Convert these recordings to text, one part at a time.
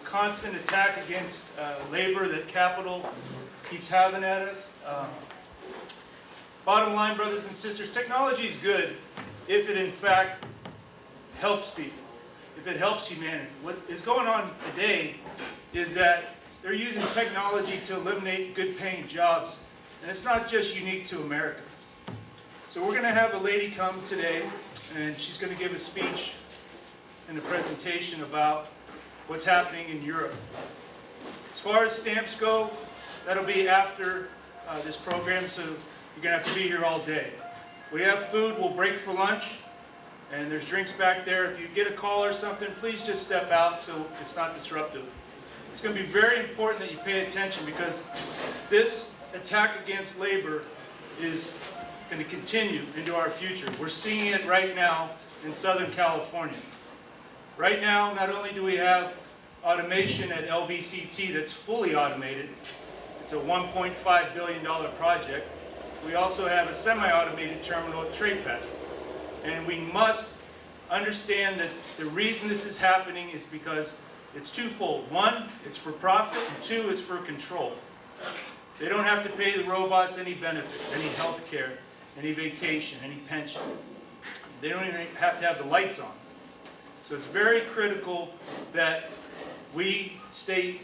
constant attack against labor that capital keeps having at us. Bottom line, brothers and sisters, technology is good if it in fact helps people, if it helps humanity. What is going on today is that they're using technology to eliminate good paying jobs, and it's not just unique to America. So we're going to have a lady come today, and she's going to give a speech and a presentation about what's happening in Europe. As far as stamps go, that'll be after this program, so you're going to have to be here all day. We have food, we'll break for lunch, and there's drinks back there. If you get a call or something, please just step out so it's not disruptive. It's going to be very important that you pay attention, because this attack against labor is going to continue into our future. We're seeing it right now in Southern California. Right now, not only do we have automation at LBCT that's fully automated, it's a $1.5 billion project, we also have a semi-automated terminal at TradePac. And we must understand that the reason this is happening is because it's twofold. One, it's for profit, and two, it's for control. They don't have to pay the robots any benefits, any health care, any vacation, any pension. They don't even have to have the lights on. So it's very critical that we stay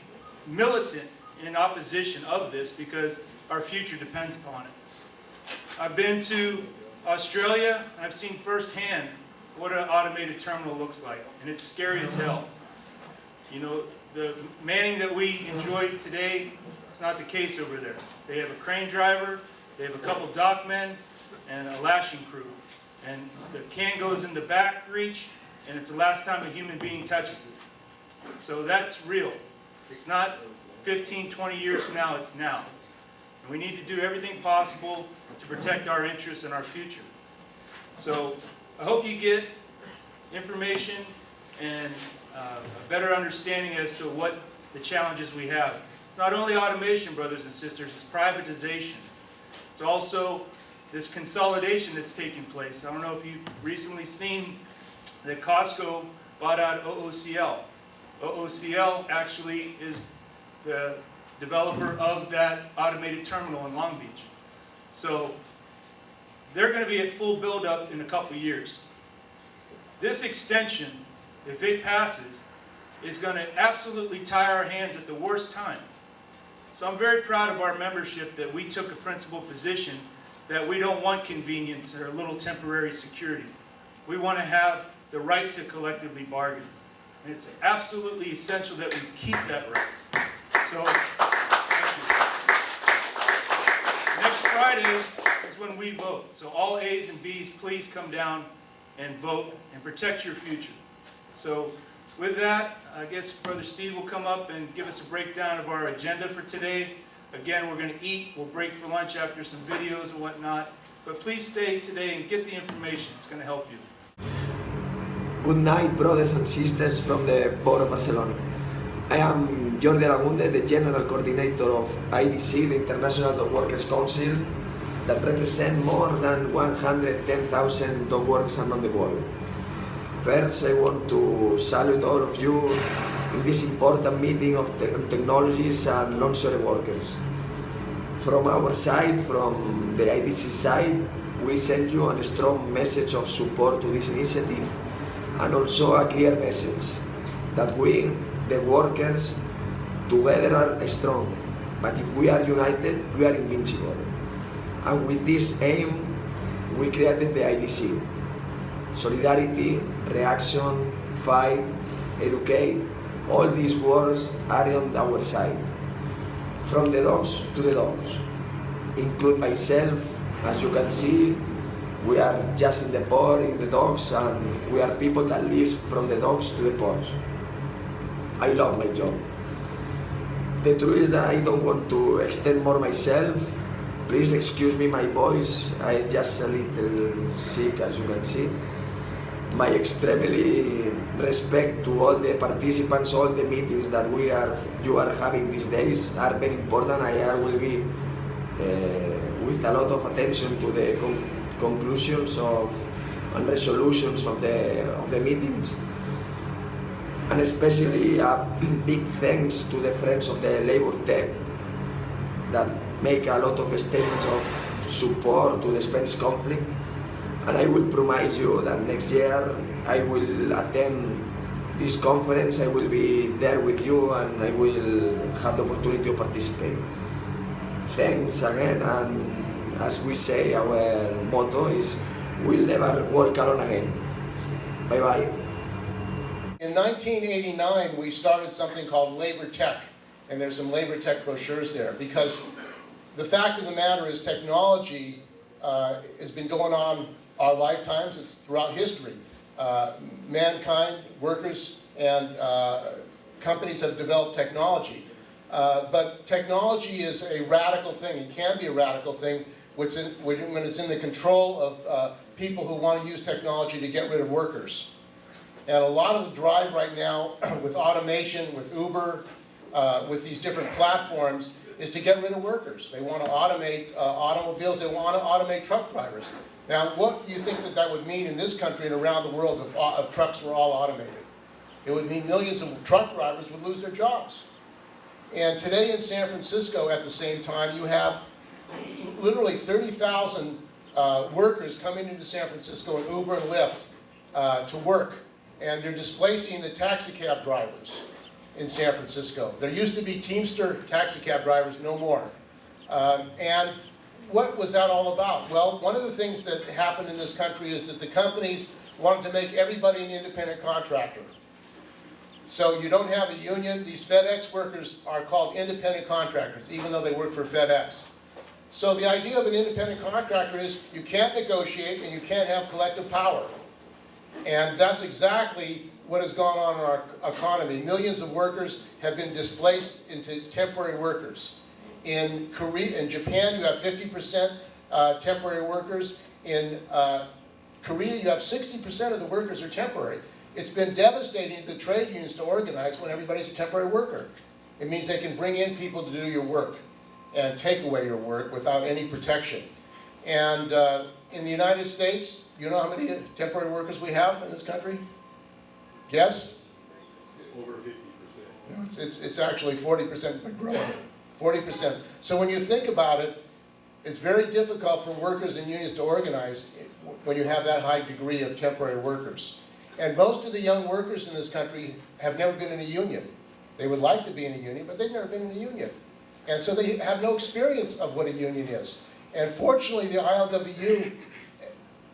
militant in opposition of this, because our future depends upon it. I've been to Australia, and I've seen firsthand what an automated terminal looks like, and it's scary as hell. You know, the manning that we enjoy today, it's not the case over there. They have a crane driver, they have a couple dockmen, and a lashing crew. And the can goes in the back reach, and it's the last time a human being touches it. So that's real. It's not 15, 20 years from now, it's now. And we need to do everything possible to protect our interests and our future. So I hope you get information and a better understanding as to what the challenges we have. It's not only automation, brothers and sisters, it's privatization. It's also this consolidation that's taking place. I don't know if you've recently seen that Costco bought out OOCL. OOCL actually is the developer of that automated terminal in Long Beach. So they're going to be at full build-up in a couple of years. This extension, if it passes, is going to absolutely tie our hands at the worst time. So I'm very proud of our membership that we took a principled position that we don't want convenience or a little temporary security. We want to have the right to collectively bargain. And it's absolutely essential that we keep that right. So, thank you. Next Friday is when we vote. So all A's and B's, please come down and vote and protect your future. So with that, I guess Brother Steve will come up and give us a breakdown of our agenda for today. Again, we're going to eat. We'll break for lunch after some videos and whatnot. But please stay today and get the information. It's going to help you. Good night, brothers and sisters from the Port of Barcelona. I am Jordi Aragunde, the General Coordinator of IDC, the International Dockworkers Council, that represent more than 110,000 dockworkers around the world. First, I want to salute all of you in this important meeting of technologies and longshore workers. From our side, from the IDC side, we send you a strong message of support to this initiative, and also a clear message that we, the workers, together are strong, but if we are united, we are invincible. And with this aim, we created the IDC. Solidarity, reaction, fight, educate, all these words are on our side. From the dogs to the dogs. Include myself, as you can see, we are just in the port, in the docks, and we are people that live from the docks to the ports. I love my job. The truth is that I don't want to extend more myself. Please excuse me my voice, I just a little sick, as you can see. My extremely respect to all the participants, all the meetings that you are having these days are very important. I will be with a lot of attention to the conclusions and resolutions of the meetings. And especially big thanks to the friends of the Labour Tech that make a lot of statements of support to the Spanish conflict. And I will promise you that next year I will attend this conference, I will be there with you, and I will have the opportunity to participate. Thanks again, and as we say, our motto is, we'll never walk alone again. Bye bye. In 1989, we started something called Labor Tech, and there's some Labor Tech brochures there, because the fact of the matter is technology has been going on our lifetimes, it's throughout history. Mankind, workers, and companies have developed technology. But technology is a radical thing. It can be a radical thing when it's in the control of people who want to use technology to get rid of workers. And a lot of the drive right now with automation, with Uber, with these different platforms, is to get rid of workers. They want to automate automobiles, they want to automate truck drivers. Now, what do you think that would mean in this country and around the world if trucks were all automated? It would mean millions of truck drivers would lose their jobs. And today in San Francisco, at the same time, you have literally 30,000 workers coming into San Francisco in Uber and Lyft to work. And they're displacing the taxi cab drivers in San Francisco. There used to be Teamster taxi cab drivers, no more. And what was that all about? Well, one of the things that happened in this country is that the companies wanted to make everybody an independent contractor. So you don't have a union. These FedEx workers are called independent contractors, even though they work for FedEx. So the idea of an independent contractor is you can't negotiate and you can't have collective power. And that's exactly what has gone on in our economy. Millions of workers have been displaced into temporary workers. In Japan, you have 50% temporary workers. In Korea, you have 60% of the workers are temporary. It's been devastating to the trade unions to organize when everybody's a temporary worker. It means they can bring in people to do your work and take away your work without any protection. And in the United States, you know how many temporary workers we have in this country? Yes? Over 50%. No, it's actually 40%, but growing. 40%. So when you think about it, it's very difficult for workers and unions to organize when you have that high degree of temporary workers. And most of the young workers in this country have never been in a union. They would like to be in a union, but they've never been in a union. And so they have no experience of what a union is. And fortunately, the ILWU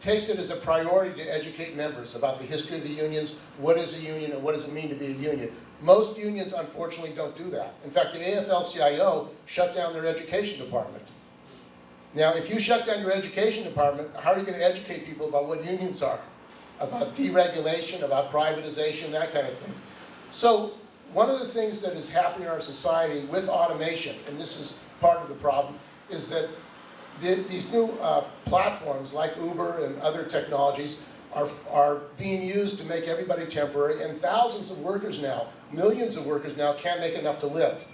takes it as a priority to educate members about the history of the unions, what is a union, and what does it mean to be a union. Most unions, unfortunately, don't do that. In fact, the AFL-CIO shut down their education department. Now, if you shut down your education department, how are you going to educate people about what unions are? About deregulation, about privatization, that kind of thing. So, one of the things that is happening in our society with automation, and this is part of the problem, is that these new platforms like Uber and other technologies are being used to make everybody temporary, and thousands of workers now, millions of workers now, can't make enough to live.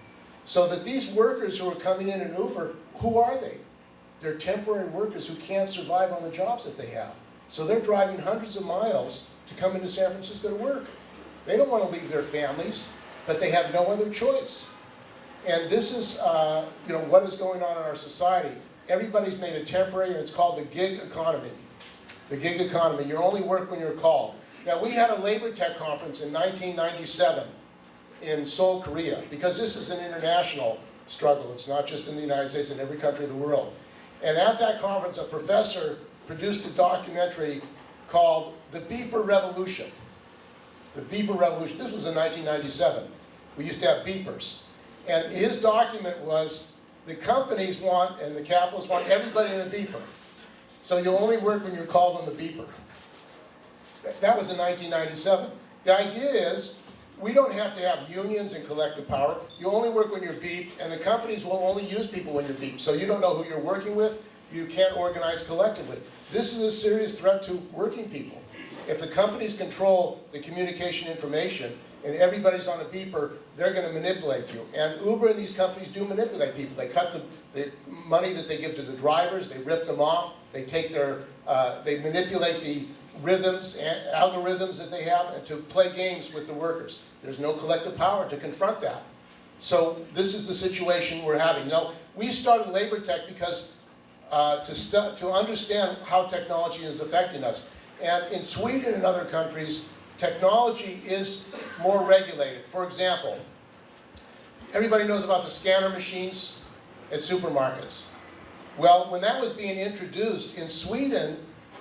So that these workers who are coming in Uber, who are they? They're temporary workers who can't survive on the jobs that they have. So they're driving hundreds of miles to come into San Francisco to work. They don't want to leave their families, but they have no other choice. And this is what is going on in our society. Everybody's made it temporary, and it's called the gig economy. The gig economy. You only work when you're called. Now, we had a Labor Tech conference in 1997 in Seoul, Korea, because this is an international struggle. It's not just in the United States, in every country of the world. And at that conference, a professor produced a documentary called The Beeper Revolution. The Beeper Revolution. This was in 1997. We used to have beepers. And his document was, the companies want, and the capitalists want, everybody in a beeper. So you only work when you're called on the beeper. That was in 1997. The idea is, we don't have to have unions and collective power. You only work when you're beeped, and the companies will only use people when you're beeped. So you don't know who you're working with. You can't organize collectively. This is a serious threat to working people. If the companies control the communication information, and everybody's on a beeper, they're going to manipulate you. And Uber and these companies do manipulate people. They cut the money that they give to the drivers, they rip them off, they take they manipulate the rhythms, algorithms that they have, and to play games with the workers. There's no collective power to confront that. So this is the situation we're having. Now, we started Labor Tech because to understand how technology is affecting us. And in Sweden and other countries, technology is more regulated. For example, everybody knows about the scanner machines at supermarkets. Well, when that was being introduced in Sweden,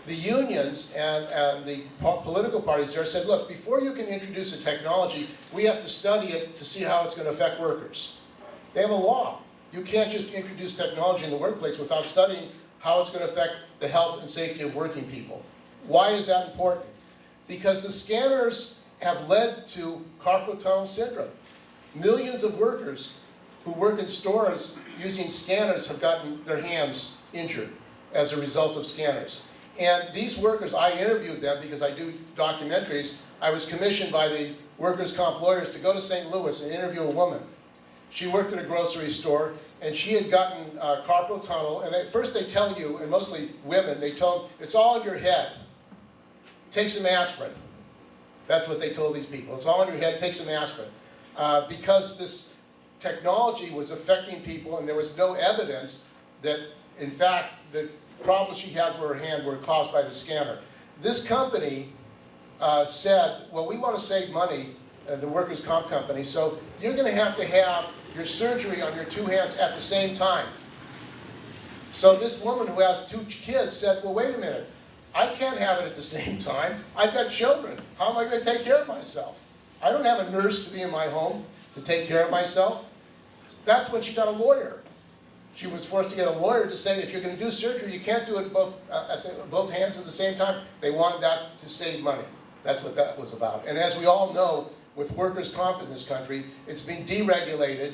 the unions and the political parties there said, look, before you can introduce a technology, we have to study it to see how it's going to affect workers. They have a law. You can't just introduce technology in the workplace without studying how it's going to affect the health and safety of working people. Why is that important? Because the scanners have led to carpal tunnel syndrome. Millions of workers who work in stores using scanners have gotten their hands injured as a result of scanners. And these workers, I interviewed them because I do documentaries. I was commissioned by the workers' comp lawyers to go to St. Louis and interview a woman. She worked at a grocery store, and she had gotten carpal tunnel. And at first they tell you, and mostly women, they tell them, it's all in your head. Take some aspirin. That's what they told these people. It's all in your head, take some aspirin. Because this technology was affecting people, and there was no evidence that, in fact, the problems she had with her hand were caused by the scanner. This company said, well, we want to save money, the workers' comp company, so you're going to have your surgery on your two hands at the same time. So this woman who has 2 kids said, well, wait a minute. I can't have it at the same time. I've got children. How am I going to take care of myself? I don't have a nurse to be in my home to take care of myself. That's when she got a lawyer. She was forced to get a lawyer to say, if you're going to do surgery, you can't do it both hands at the same time. They wanted that to save money. That's what that was about. And as we all know, with workers' comp in this country, it's been deregulated.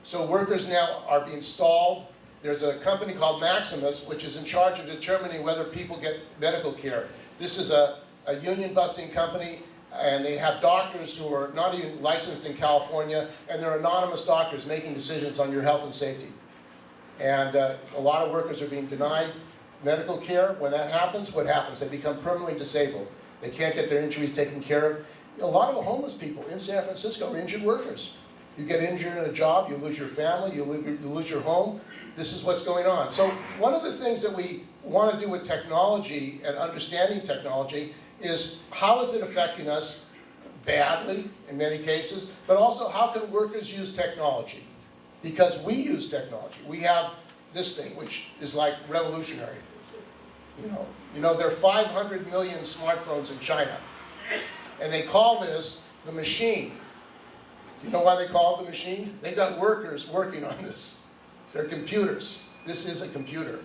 So workers now are being stalled. There's a company called Maximus, which is in charge of determining whether people get medical care. This is a union-busting company, and they have doctors who are not even licensed in California, and they're anonymous doctors making decisions on your health and safety. And a lot of workers are being denied medical care. When that happens, what happens? They become permanently disabled. They can't get their injuries taken care of. A lot of the homeless people in San Francisco are injured workers. You get injured in a job, you lose your family, you lose your home. This is what's going on. So one of the things that we want to do with technology and understanding technology is how is it affecting us badly in many cases, but also how can workers use technology? Because we use technology. We have this thing, which is like revolutionary. You know, there are 500 million smartphones in China, and they call this the machine. You know why they call it the machine? They've got workers working on this. They're computers. This is a computer.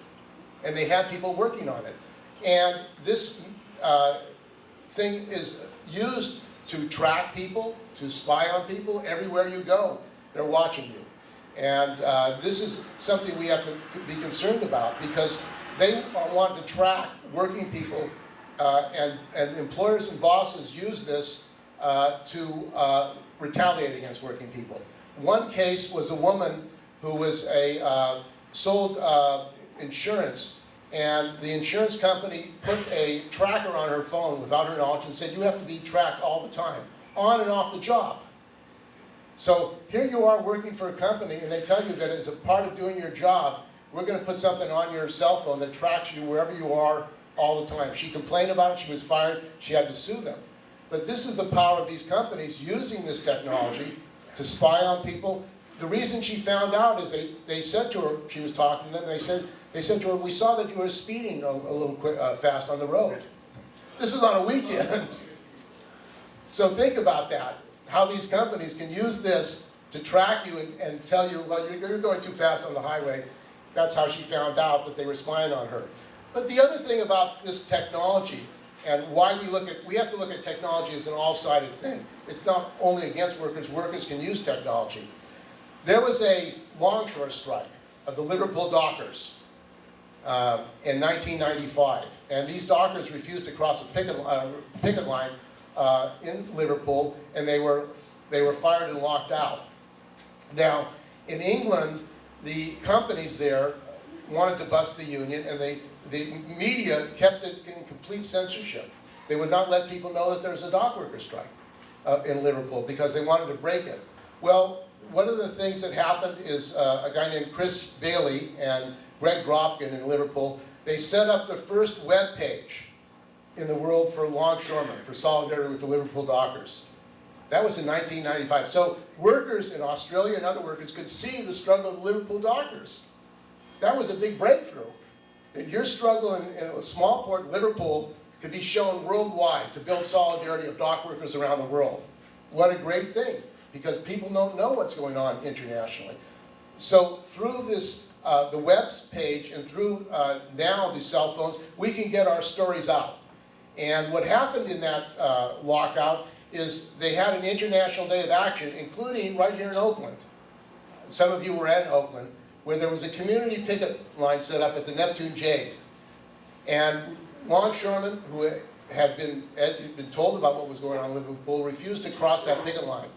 And they have people working on it. And this thing is used to track people, to spy on people. Everywhere you go, they're watching you. And this is something we have to be concerned about, because they want to track working people, and employers and bosses use this to retaliate against working people. One case was a woman who was sold insurance, and the insurance company put a tracker on her phone without her knowledge and said, you have to be tracked all the time, on and off the job. So here you are working for a company, and they tell you that as a part of doing your job, we're going to put something on your cell phone that tracks you wherever you are all the time. She complained about it, she was fired, she had to sue them. But this is the power of these companies using this technology to spy on people. The reason she found out is they said to her, she was talking to them, they said to her, we saw that you were speeding a little fast on the road. This is on a weekend. So think about that, how these companies can use this to track you and tell you, well, you're going too fast on the highway. That's how she found out that they were spying on her. But the other thing about this technology, and why we have to look at technology as an all-sided thing. It's not only against workers, workers can use technology. There was a longshore strike of the Liverpool dockers in 1995, and these dockers refused to cross a picket line in Liverpool, and they were fired and locked out. Now, in England, the companies there wanted to bust the union, and the media kept it in complete censorship. They would not let people know that there's a dock worker strike in Liverpool because they wanted to break it. Well, one of the things that happened is a guy named Chris Bailey and Greg Dropkin in Liverpool, they set up the first web page in the world for longshoremen, for solidarity with the Liverpool dockers. That was in 1995. So workers in Australia and other workers could see the struggle of the Liverpool dockers. That was a big breakthrough. That your struggle in a small port, Liverpool, could be shown worldwide to build solidarity of dock workers around the world. What a great thing, because people don't know what's going on internationally. So through this, the web's page and through now the cell phones, we can get our stories out. And what happened in that lockout is they had an International Day of Action, including right here in Oakland. Some of you were at Oakland, where there was a community picket line set up at the Neptune Jade. And longshoremen who had been told about what was going on in Liverpool refused to cross that picket line.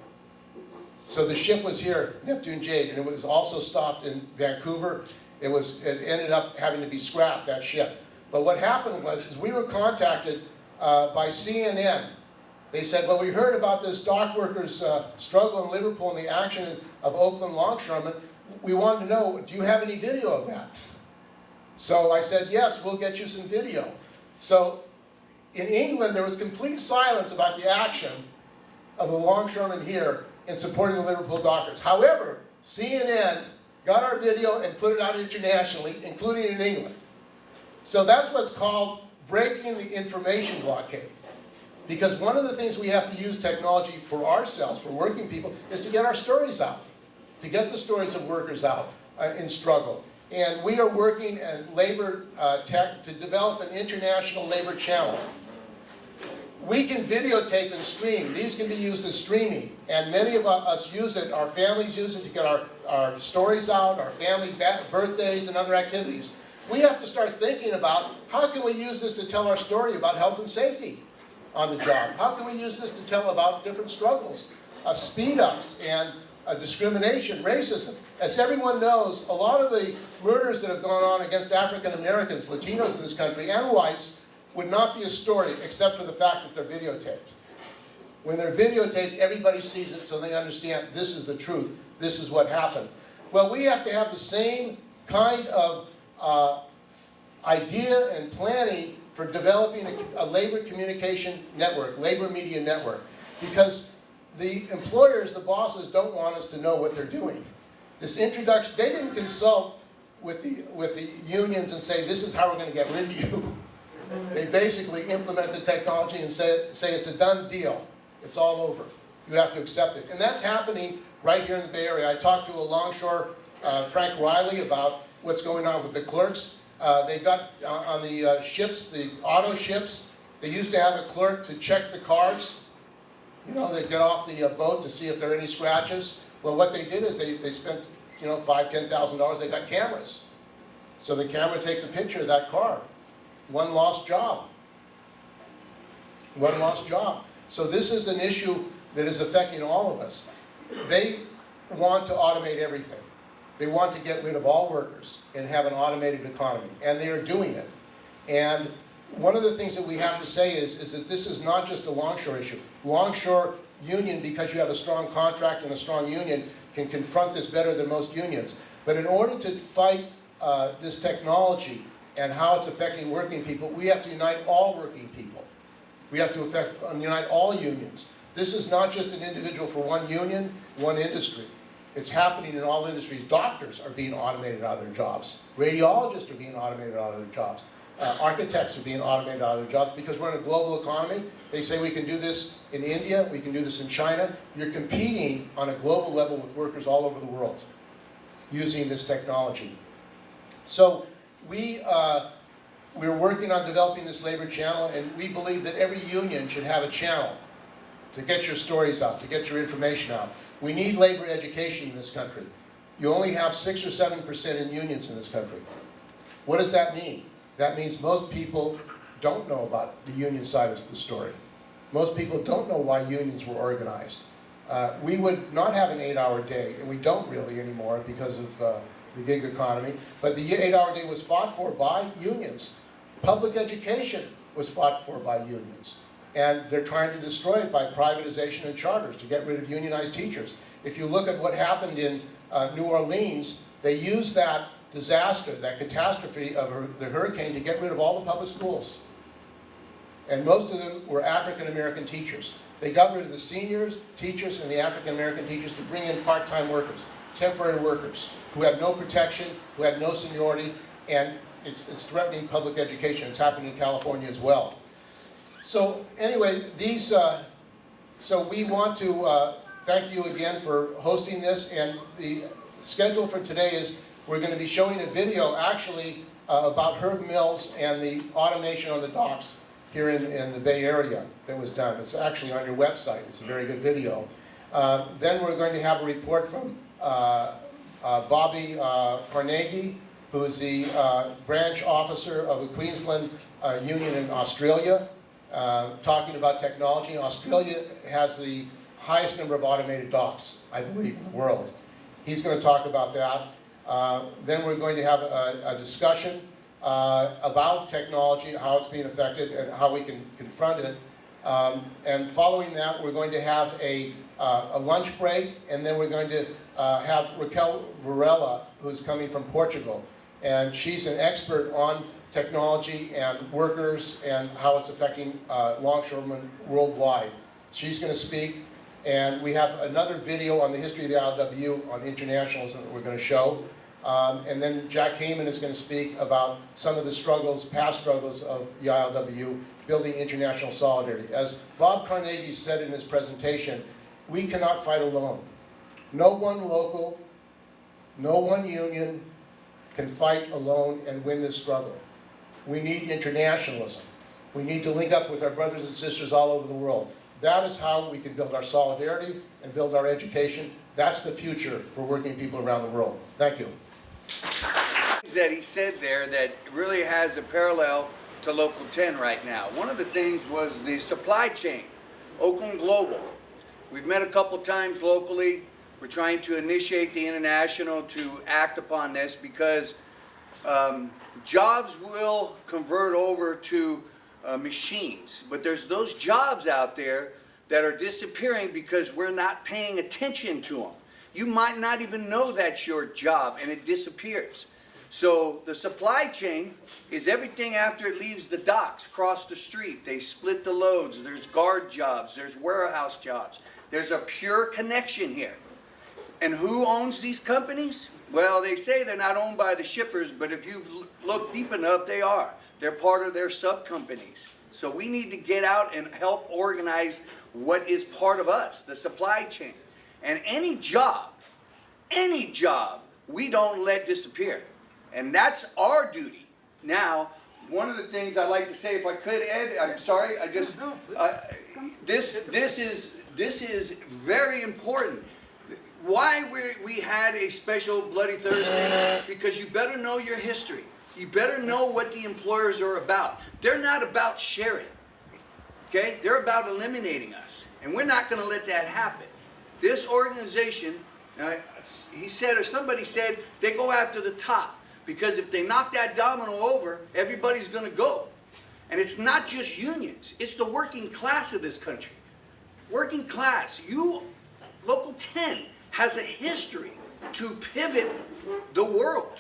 So the ship was here, Neptune Jade, and it was also stopped in Vancouver. It ended up having to be scrapped, that ship. But what happened was we were contacted by CNN. They said, well, we heard about this dock workers' struggle in Liverpool and the action of Oakland longshoremen. We wanted to know, do you have any video of that? So I said, yes, we'll get you some video. So in England, there was complete silence about the action of the longshoremen here in supporting the Liverpool dockers. However, CNN got our video and put it out internationally, including in England. So that's what's called breaking the information blockade. Because one of the things we have to use technology for ourselves, for working people, is to get our stories out. To get the stories of workers out in struggle. And we are working at labor tech to develop an international labor channel. We can videotape and stream. These can be used as streaming. And many of us use it, our families use it to get our stories out, our family birthdays and other activities. We have to start thinking about how can we use this to tell our story about health and safety on the job? How can we use this to tell about different struggles, speed-ups and discrimination, racism? As everyone knows, a lot of the murders that have gone on against African Americans, Latinos in this country, and whites would not be a story except for the fact that they're videotaped. When they're videotaped, everybody sees it so they understand this is the truth, this is what happened. Well, we have to have the same kind of idea and planning for developing a labor communication network, labor media network. Because the employers, the bosses, don't want us to know what they're doing. This introduction, they didn't consult with the unions and say, this is how we're going to get rid of you. They basically implement the technology and say it's a done deal. It's all over. You have to accept it. And that's happening right here in the Bay Area. I talked to a longshore, Frank Riley, about what's going on with the clerks. They've got on the ships, the auto ships, they used to have a clerk to check the cars. You know, they'd get off the boat to see if there are any scratches. Well, what they did is they spent, you know, $5,000, $10,000. They got cameras. So the camera takes a picture of that car. One lost job. One lost job. So this is an issue that is affecting all of us. They want to automate everything. They want to get rid of all workers and have an automated economy. And they are doing it. And one of the things that we have to say is that this is not just a longshore issue. Longshore union, because you have a strong contract and a strong union, can confront this better than most unions. But in order to fight this technology and how it's affecting working people, we have to unite all working people. We have to unite all unions. This is not just an individual for one union, one industry. It's happening in all industries. Doctors are being automated out of their jobs. Radiologists are being automated out of their jobs. Architects are being automated out of their jobs because we're in a global economy. They say we can do this in India, we can do this in China. You're competing on a global level with workers all over the world using this technology. So we're working on developing this labor channel, and we believe that every union should have a channel to get your stories out, to get your information out. We need labor education in this country. You only have 6 or 7% in unions in this country. What does that mean? That means most people don't know about the union side of the story. Most people don't know why unions were organized. We would not have an 8-hour day, and we don't really anymore because of the gig economy, but the 8-hour day was fought for by unions. Public education. was fought for by unions. And they're trying to destroy it by privatization and charters to get rid of unionized teachers. If you look at what happened in New Orleans, they used that disaster, that catastrophe of the hurricane to get rid of all the public schools. And most of them were African American teachers. They got rid of the seniors, teachers, and the African American teachers to bring in part-time workers, temporary workers, who had no protection, who had no seniority, and it's threatening public education. It's happening in California as well. So anyway, so we want to thank you again for hosting this, and the schedule for today is we're going to be showing a video actually about Herb Mills and the automation on the docks here in the Bay Area that was done. It's actually on your website. It's a very good video. Then we're going to have a report from Bobby Carnegi, who is the branch officer of the Queensland Union in Australia, talking about technology. Australia has the highest number of automated docks, I believe, in the world. He's going to talk about that. Then we're going to have a discussion about technology, how it's being affected, and how we can confront it. And following that, we're going to have a lunch break, and then we're going to have Raquel Varela, who's coming from Portugal. And she's an expert on technology and workers and how it's affecting longshoremen worldwide. She's going to speak, and we have another video on the history of the ILWU on internationalism that we're going to show. And then Jack Heyman is going to speak about some of the struggles, past struggles of the ILWU, building international solidarity. As Bob Carnegi said in his presentation, we cannot fight alone. No one local, no one union can fight alone and win this struggle. We need internationalism. We need to link up with our brothers and sisters all over the world. That is how we can build our solidarity and build our education. That's the future for working people around the world. Thank you. That he said there that really has a parallel to Local 10 right now. One of the things was the supply chain, Oakland Global. We've met a couple times locally. We're trying to initiate the international to act upon this because jobs will convert over to machines, but there's those jobs out there that are disappearing because we're not paying attention to them. You might not even know that's your job and it disappears. So the supply chain is everything after it leaves the docks across the street. They split the loads. There's guard jobs. There's warehouse jobs. There's a pure connection here. And who owns these companies? Well, they say they're not owned by the shippers, but if you look deep enough, they are. They're part of their sub-companies. So we need to get out and help organize what is part of us, the supply chain. And any job, we don't let disappear. And that's our duty. Now, one of the things I'd like to say, if I could, Ed, I'm sorry, I just, this is very important. Why we had a special Bloody Thursday? Because you better know your history. You better know what the employers are about. They're not about sharing, okay? They're about eliminating us. And we're not going to let that happen. This organization, he said, or somebody said, they go after the top. Because if they knock that domino over, everybody's going to go. And it's not just unions. It's the working class of this country. Working class. Local 10 has a history to pivot the world.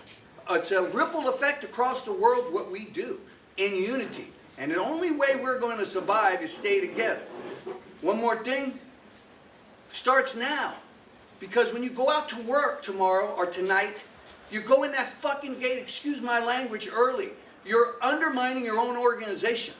It's a ripple effect across the world what we do in unity. And the only way we're going to survive is stay together. One more thing. Starts now. Because when you go out to work tomorrow or tonight, you go in that fucking gate, excuse my language, early. You're undermining your own organization.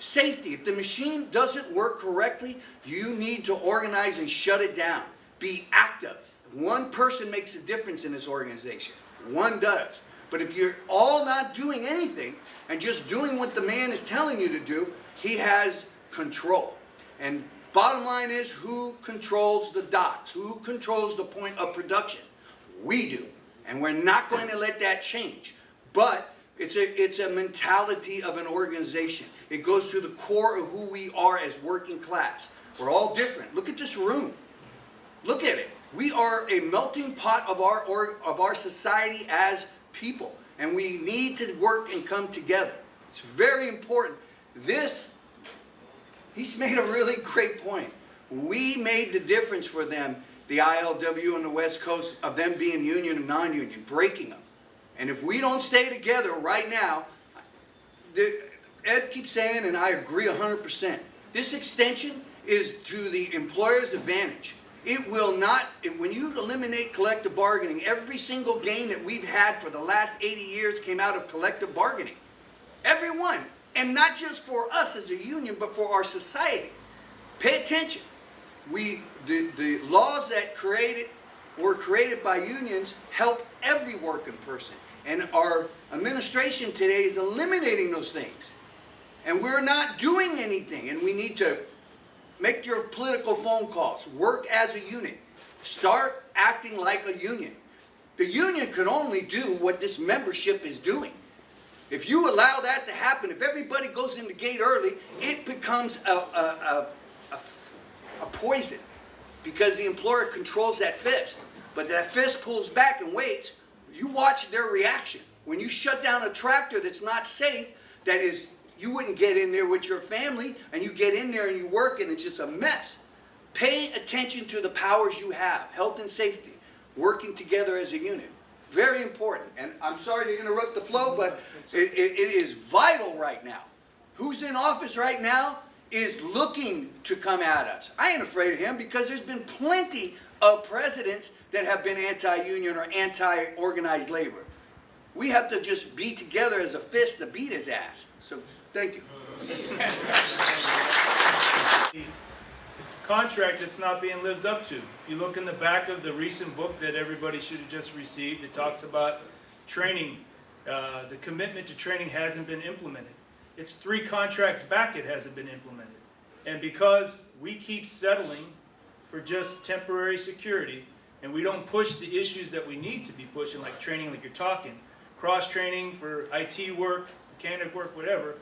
Safety. If the machine doesn't work correctly, you need to organize and shut it down. Be active. One person makes a difference in this organization. One does. But if you're all not doing anything and just doing what the man is telling you to do, he has control. And bottom line is, who controls the docks? Who controls the point of production? We do. And we're not going to let that change. But it's a mentality of an organization. It goes to the core of who we are as working class. We're all different. Look at this room. Look at it. We are a melting pot of our society as people. And we need to work and come together. It's very important He's made a really great point. We made the difference for them, the ILWU on the West Coast, of them being union and non-union, breaking them. And if we don't stay together right now, Ed keeps saying, and I agree 100%, this extension is to the employer's advantage. It will not, when you eliminate collective bargaining, every single gain that we've had for the last 80 years came out of collective bargaining. Every one. And not just for us as a union, but for our society. Pay attention. The laws that were created by unions help every working person. And our administration today is eliminating those things. And we're not doing anything. And we need to make your political phone calls. Work as a unit. Start acting like a union. The union can only do what this membership is doing. If you allow that to happen, if everybody goes in the gate early, it becomes a poison, because the employer controls that fist. But that fist pulls back and waits. You watch their reaction. When you shut down a tractor that's not safe, that is, you wouldn't get in there with your family, and you get in there and you work and it's just a mess. Pay attention to the powers you have, health and safety, working together as a unit. Very important. And I'm sorry to interrupt the flow, but it is vital right now. Who's in office right now is looking to come at us. I ain't afraid of him, because there's been plenty of presidents that have been anti-union or anti-organized labor. We have to just be together as a fist to beat his ass. So, thank you. Contract that's not being lived up to. If you look in the back of the recent book that everybody should have just received, it talks about training. The commitment to training hasn't been implemented. It's 3 contracts back it hasn't been implemented. And because we keep settling for just temporary security, and we don't push the issues that we need to be pushing, like training, like you're talking, cross-training for IT work, mechanic work, whatever,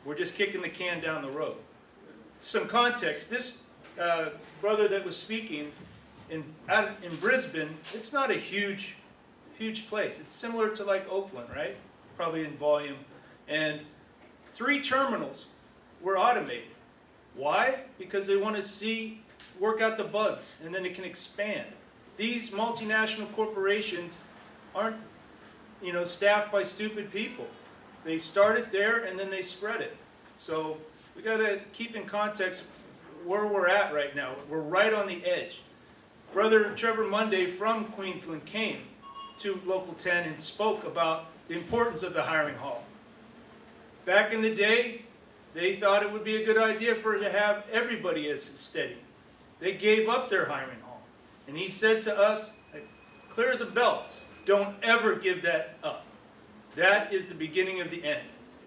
we're just kicking the can down the road. Some context, this brother that was speaking in Brisbane, it's not a huge place. It's similar to like Oakland, right? Probably in volume. And 3 terminals were automated. Why? Because they want to work out the bugs, and then it can expand. These multinational corporations aren't, staffed by stupid people. They started there and then they spread it. So we got to keep in context where we're at right now. We're right on the edge. Brother Trevor Monday from Queensland came to Local 10 and spoke about the importance of the hiring hall. Back in the day, they thought it would be a good idea to have everybody as steady. They gave up their hiring hall. And he said to us, clear as a bell, don't ever give that up. That is the beginning of the end.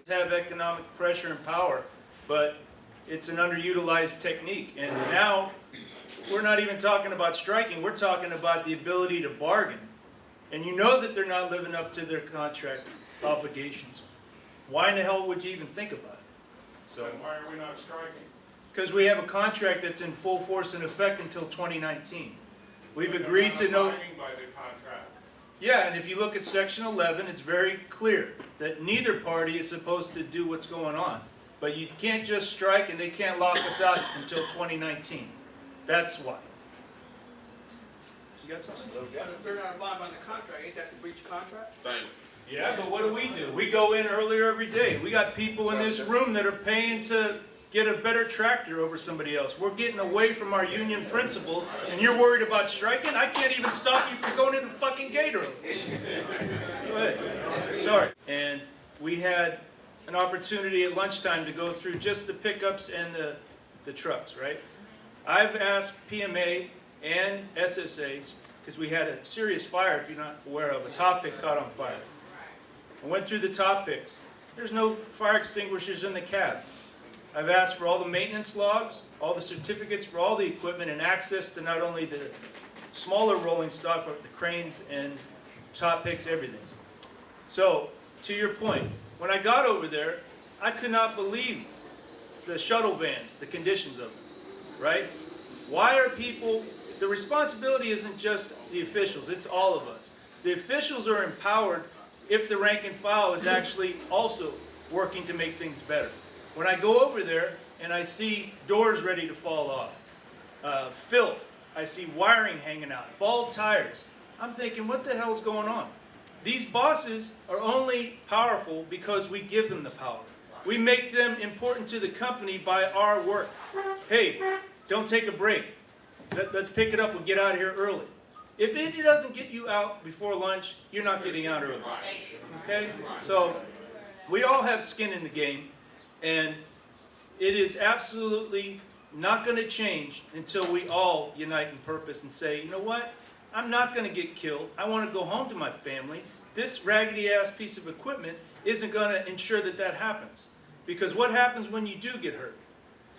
Have economic pressure and power, but it's an underutilized technique. And now, we're not even talking about striking, we're talking about the ability to bargain. And you know that they're not living up to their contract obligations. Why in the hell would you even think about it? So, why are we not striking? because we have a contract that's in full force and effect until 2019. We've agreed to no... By the contract. Yeah, and if you look at section 11, it's very clear that neither party is supposed to do what's going on. But you can't just strike and they can't lock us out until 2019. That's why. You got something? But if they're not abiding by the contract, ain't that the breach of contract? Thank you. Yeah, but what do? We go in earlier every day. We got people in this room that are paying to get a better tractor over somebody else. We're getting away from our union principles, and you're worried about striking? I can't even stop you from going in the fucking gate early. Go ahead. Sorry. And we had an opportunity at lunchtime to go through just the pickups and the trucks, right? I've asked PMA and SSAs, because we had a serious fire, if you're not aware of, a top pick caught on fire. I went through the top picks. There's no fire extinguishers in the cab. I've asked for all the maintenance logs, all the certificates for all the equipment, and access to not only the smaller rolling stock, but the cranes and top picks, everything. So, to your point, when I got over there, I could not believe the shuttle vans, the conditions of them, right? Why are people, the responsibility isn't just the officials, it's all of us. The officials are empowered if the rank and file is actually also working to make things better. When I go over there and I see doors ready to fall off, filth, I see wiring hanging out, bald tires, I'm thinking, what the hell's going on? These bosses are only powerful because we give them the power. We make them important to the company by our work. Hey, don't take a break. Let's pick it up and get out of here early. If it doesn't get you out before lunch, you're not getting out early. Okay? So we all have skin in the game, and it is absolutely not going to change until we all unite in purpose and say, you know what? I'm not going to get killed. I want to go home to my family. This raggedy-ass piece of equipment isn't going to ensure that that happens. Because what happens when you do get hurt?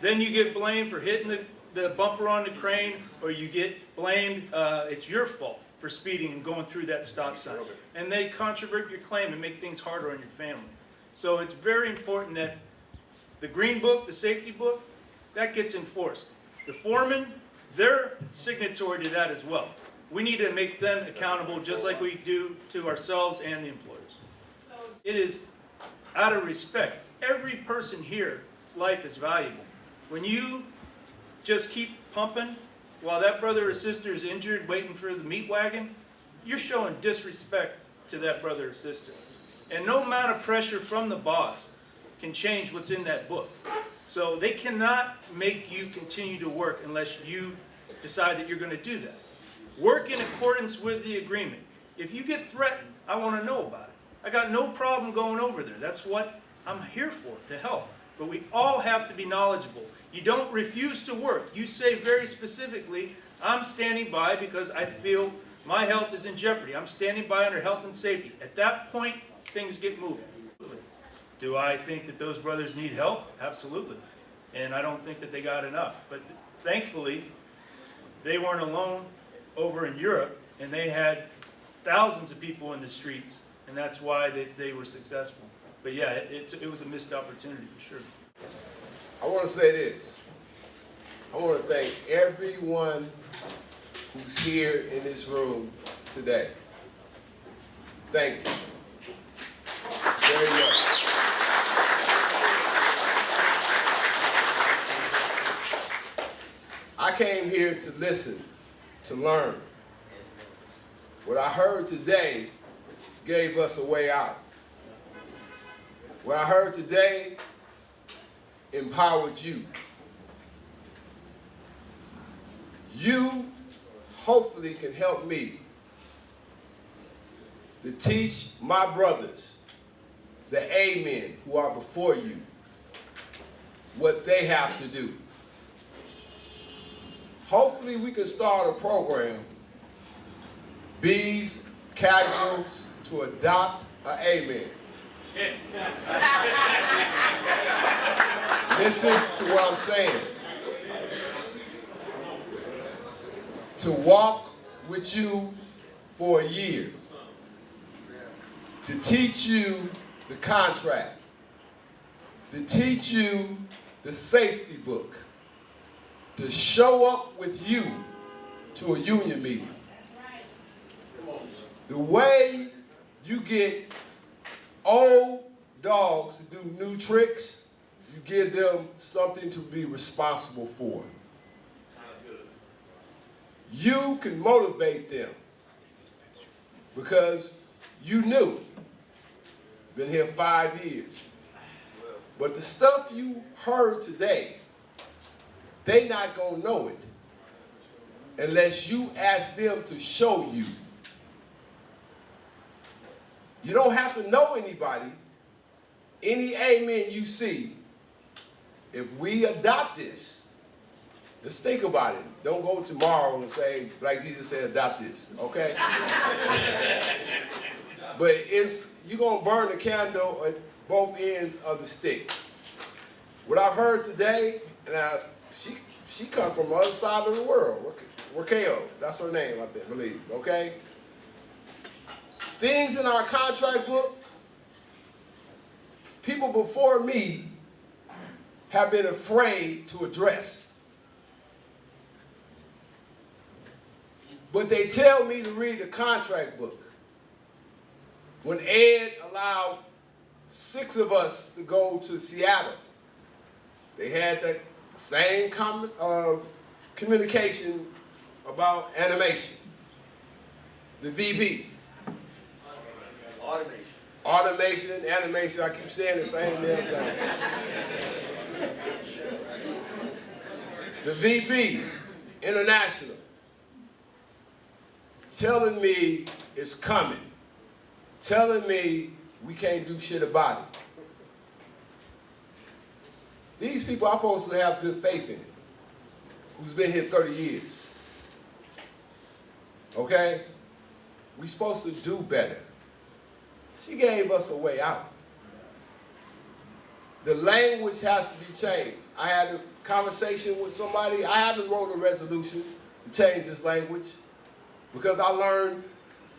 Then you get blamed for hitting the bumper on the crane, or you get blamed, it's your fault for speeding and going through that stop sign. And they controvert your claim and make things harder on your family. So it's very important that the green book, the safety book, that gets enforced. The foremen, they're signatory to that as well. We need to make them accountable just like we do to ourselves and the employers. It is out of respect. Every person here's life is valuable. When you just keep pumping while that brother or sister is injured waiting for the meat wagon, you're showing disrespect to that brother or sister. And no amount of pressure from the boss can change what's in that book. So they cannot make you continue to work unless you decide that you're going to do that. Work in accordance with the agreement. If you get threatened, I want to know about it. I got no problem going over there. That's what I'm here for, to help. But we all have to be knowledgeable. You don't refuse to work. You say very specifically, I'm standing by because I feel my health is in jeopardy. I'm standing by under health and safety. At that point, things get moving. Do I think that those brothers need help? Absolutely. And I don't think that they got enough. But thankfully, they weren't alone over in Europe, and they had thousands of people in the streets, and that's why they were successful. But yeah, it was a missed opportunity for sure. I want to say this. I want to thank everyone who's here in this room today. Thank you very much. I came here to listen, to learn. What I heard today gave us a way out. What I heard today empowered you. You hopefully can help me to teach my brothers, the amen who are before you, what they have to do. Hopefully we can start a program, B's Casuals to Adopt an Amen. Listen to what I'm saying. To walk with you for a year. To teach you the contract. To teach you the safety book. To show up with you to a union meeting. The way you get old dogs to do new tricks, you give them something to be responsible for. You can motivate them because you knew. Been here 5 years. But the stuff you heard today, they not gonna know it unless you ask them to show you. You don't have to know anybody. Any amen you see, if we adopt this, let's think about it. Don't go tomorrow and say, like Jesus said, adopt this, okay? But you're gonna burn the candle at both ends of the stick. What I've heard today, and she come from the other side of the world, Raquel, that's her name, I believe, okay? Things in our contract book, people before me have been afraid to address. But they tell me to read the contract book. When Ed allowed 6 of us to go to Seattle They had that same communication about animation. The VP. Automation. Automation, animation, I keep saying the same damn thing. The VP, International, telling me it's coming, telling me we can't do shit about it. These people I'm supposed to have good faith in, who's been here 30 years. Okay? We're supposed to do better. She gave us a way out. The language has to be changed. I had a conversation with somebody. I haven't wrote a resolution to change this language because I learned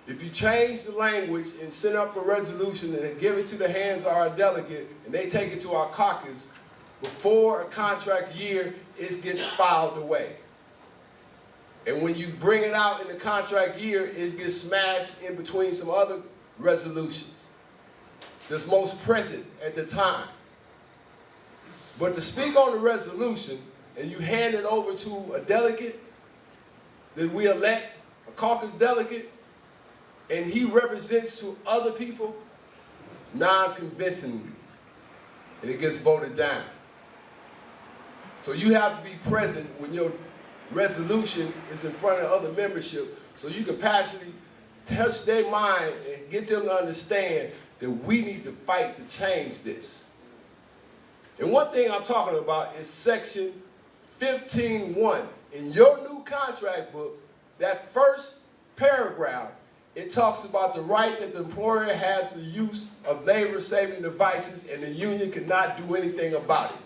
if you change the language and send up a resolution and give it to the hands of our delegate and they take it to our caucus, before a contract year, it gets filed away. And when you bring it out in the contract year, it gets smashed in between some other resolutions that's most present at the time. But to speak on the resolution and you hand it over to a delegate that we elect, a caucus delegate, and he represents to other people non-convincingly, and it gets voted down. So you have to be present when your resolution is in front of other membership so you can passionately touch their mind and get them to understand that we need to fight to change this. And one thing I'm talking about is section 15.1. In your new contract book, that first paragraph, it talks about the right that the employer has to use of labor-saving devices and the union cannot do anything about it.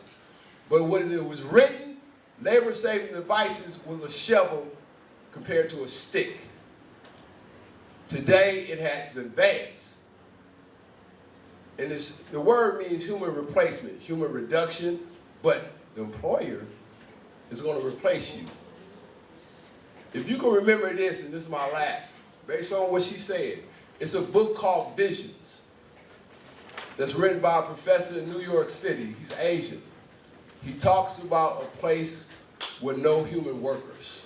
But when it was written, labor-saving devices was a shovel compared to a stick. Today, it has advanced. And the word means human replacement, human reduction, but the employer is going to replace you. If you can remember this, and this is my last, based on what she said, it's a book called Visions that's written by a professor in New York City. He's Asian. He talks about a place with no human workers.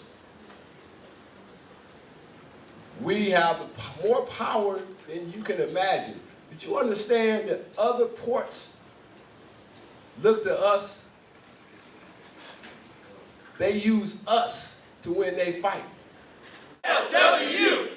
We have more power than you can imagine. Did you understand that other ports look to us? They use us to win their fight. LWU!